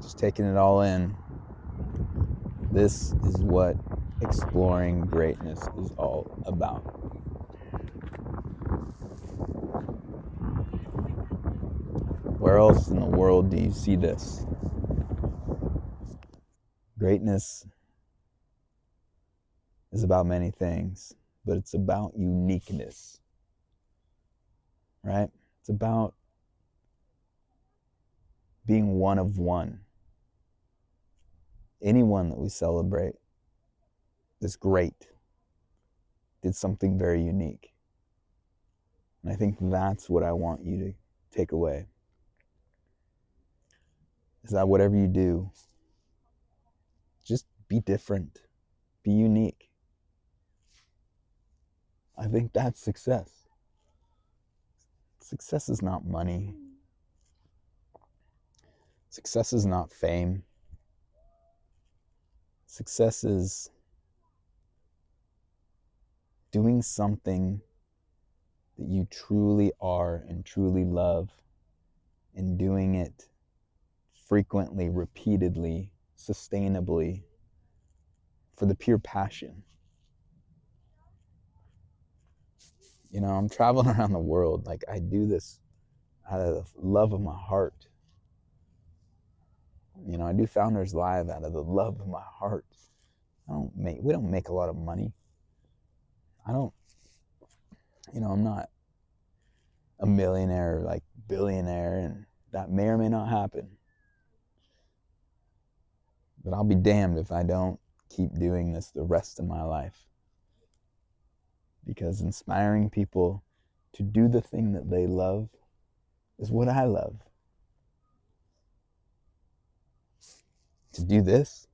just taking it all in. This is what exploring greatness is all about. Where else in the world do you see this? Greatness is about many things, but it's about uniqueness, right? It's about being one of one. Anyone that we celebrate is great, did something very unique. And I think that's what I want you to take away. Is that whatever you do, just be different, be unique. I think that's success. Success is not money. Success is not fame. Success is doing something that you truly are and truly love, and doing it frequently, repeatedly, sustainably, for the pure passion. You know, I'm traveling around the world. Like, I do this out of the love of my heart. You know, I do Founders Live out of the love of my heart. We don't make a lot of money. I'm not a millionaire, like billionaire, and that may or may not happen. But I'll be damned if I don't keep doing this the rest of my life. Because inspiring people to do the thing that they love is what I love. To do this,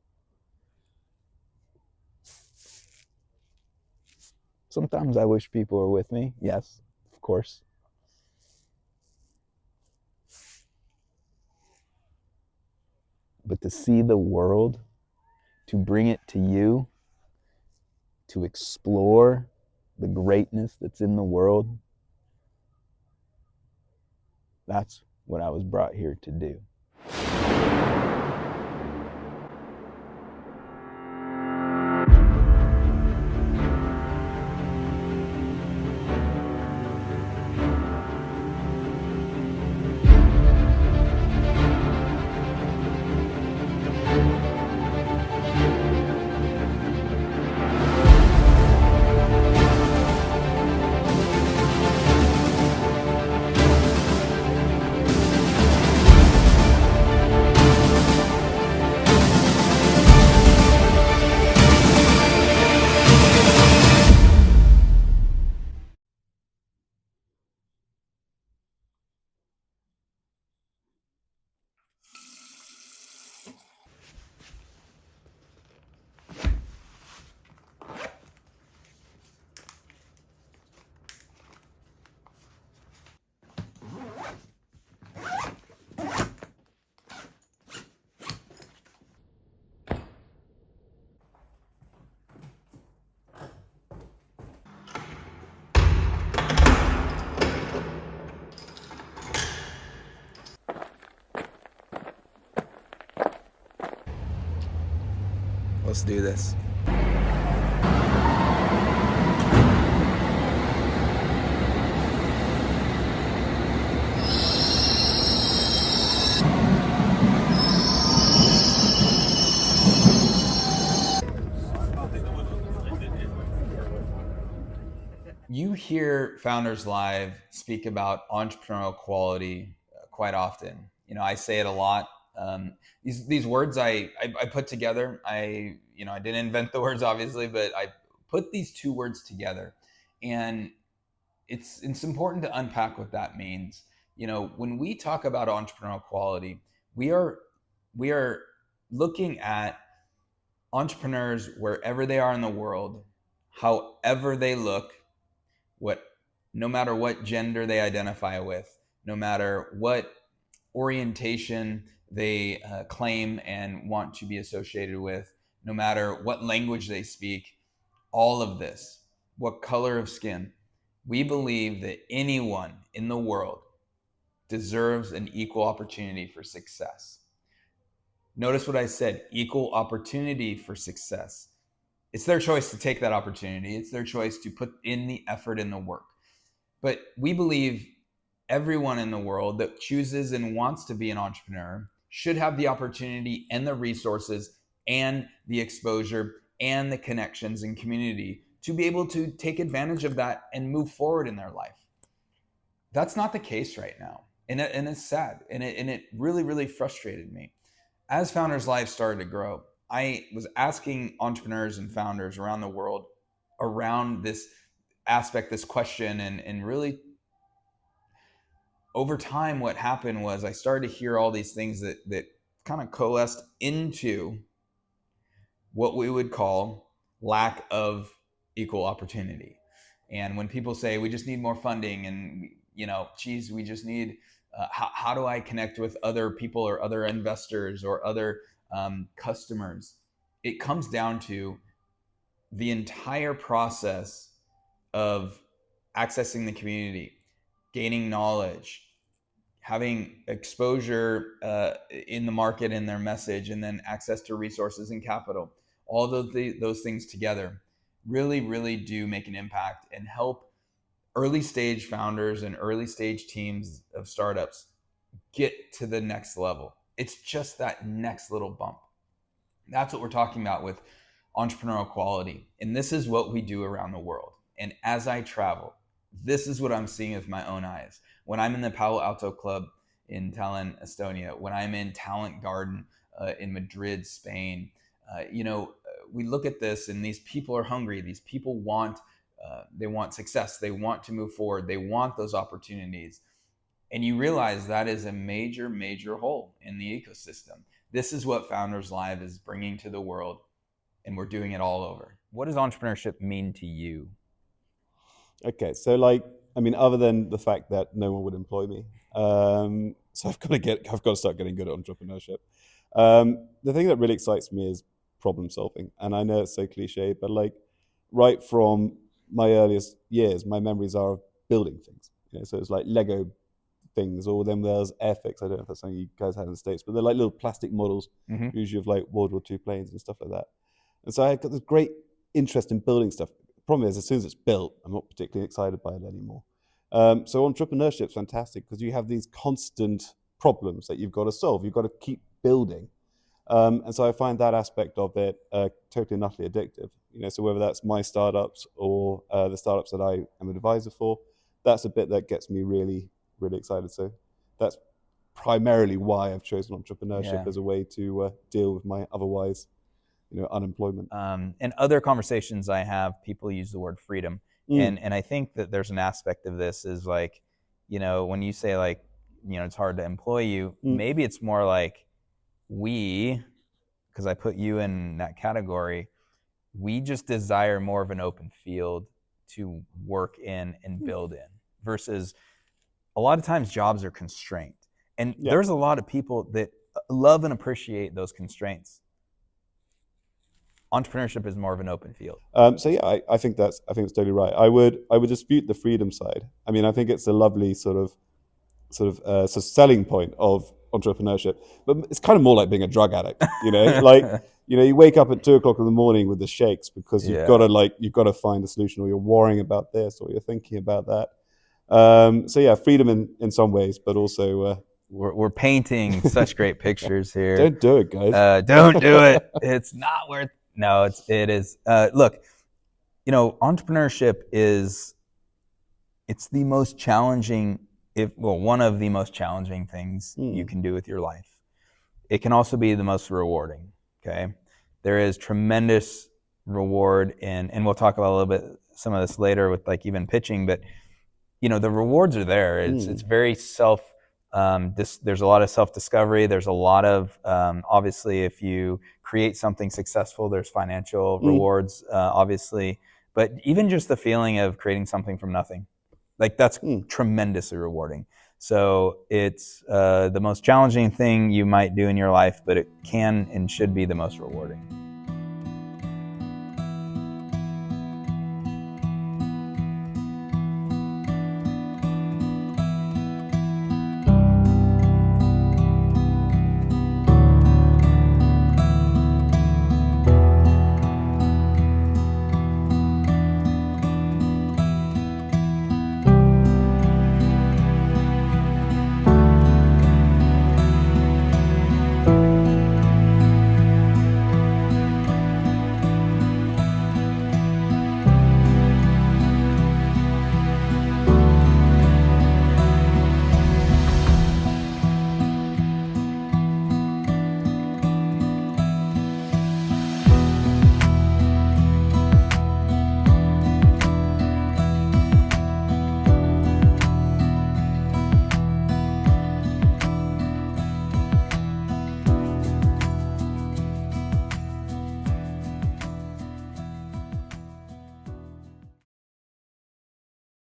sometimes I wish people were with me. Yes, of course. But to see the world, to bring it to you, to explore the greatness that's in the world, that's what I was brought here to do. Let's do this. You hear Founders Live speak about entrepreneurial equality quite often. You know, I say it a lot. These words I put together. I didn't invent the words, obviously, but I put these two words together, and it's important to unpack what that means. You know, when we talk about entrepreneurial equality, we are looking at entrepreneurs wherever they are in the world, however they look, no matter what gender they identify with, no matter what orientation they claim and want to be associated with, no matter what language they speak, all of this, what color of skin. We believe that anyone in the world deserves an equal opportunity for success. Notice what I said, equal opportunity for success. It's their choice to take that opportunity. It's their choice to put in the effort and the work. But we believe everyone in the world that chooses and wants to be an entrepreneur should have the opportunity and the resources and the exposure and the connections and community to be able to take advantage of that and move forward in their life. That's not the case right now. And it's sad. And it really, really frustrated me. As Founders Live started to grow, I was asking entrepreneurs and founders around the world around this aspect, this question, and really over time, what happened was I started to hear all these things that kind of coalesced into what we would call lack of equal opportunity. And when people say we just need more funding, and we just need how do I connect with other people or other investors or other customers? It comes down to the entire process of accessing the community, gaining knowledge, having exposure in the market and their message, and then access to resources and capital. All those things together really, really do make an impact and help early stage founders and early stage teams of startups get to the next level. It's just that next little bump. That's what we're talking about with Entrepreneurial Equality. And this is what we do around the world. And as I travel, this is what I'm seeing with my own eyes. When I'm in the Palo Alto Club in Tallinn, Estonia, when I'm in Talent Garden in Madrid, Spain, we look at this and these people are hungry. These people they want success. They want to move forward. They want those opportunities. And you realize that is a major, major hole in the ecosystem. This is what Founders Live is bringing to the world, and we're doing it all over. What does entrepreneurship mean to you? Okay, so other than the fact that no one would employ me, so I've got to start getting good at entrepreneurship. The thing that really excites me is problem solving, and I know it's so cliche, but right from my earliest years, my memories are of building things. So it's like Lego things, or then there's Airfix. I don't know if that's something you guys had in the States, but they're like little plastic models, usually of like World War II planes and stuff like that. And so I got this great interest in building stuff. The problem is, as soon as it's built, I'm not particularly excited by it anymore. So entrepreneurship is fantastic because you have these constant problems that you've got to solve. You've got to keep building. And so I find that aspect of it totally and utterly addictive. So whether that's my startups or the startups that I am an advisor for, that's a bit that gets me really, really excited. So that's primarily why I've chosen entrepreneurship as a way to deal with my otherwise, unemployment. In other conversations I have, people use the word freedom. And I think that there's an aspect of this is when you say it's hard to employ you, maybe it's more like because I put you in that category, we just desire more of an open field to work in and build in, versus a lot of times jobs are constrained. And there's a lot of people that love and appreciate those constraints. Entrepreneurship is more of an open field. I think it's totally right. I would dispute the freedom side. I mean, I think it's a lovely sort of selling point of entrepreneurship, but it's kind of more like being a drug addict. You wake up at 2:00 in the morning with the shakes because you've got to find a solution, or you're worrying about this, or you're thinking about that. Freedom in some ways, but also we're painting such great pictures here. Don't do it, guys. Don't do it. It's not worth. No, it is. Look, entrepreneurship it's the most challenging, one of the most challenging things you can do with your life. It can also be the most rewarding. Okay, there is tremendous reward and we'll talk about a little bit some of this later with even pitching, but the rewards are there. It's very there's a lot of self-discovery. There's a lot of, obviously, if you create something successful, there's financial rewards, obviously. But even just the feeling of creating something from nothing, that's tremendously rewarding. So it's the most challenging thing you might do in your life, but it can and should be the most rewarding.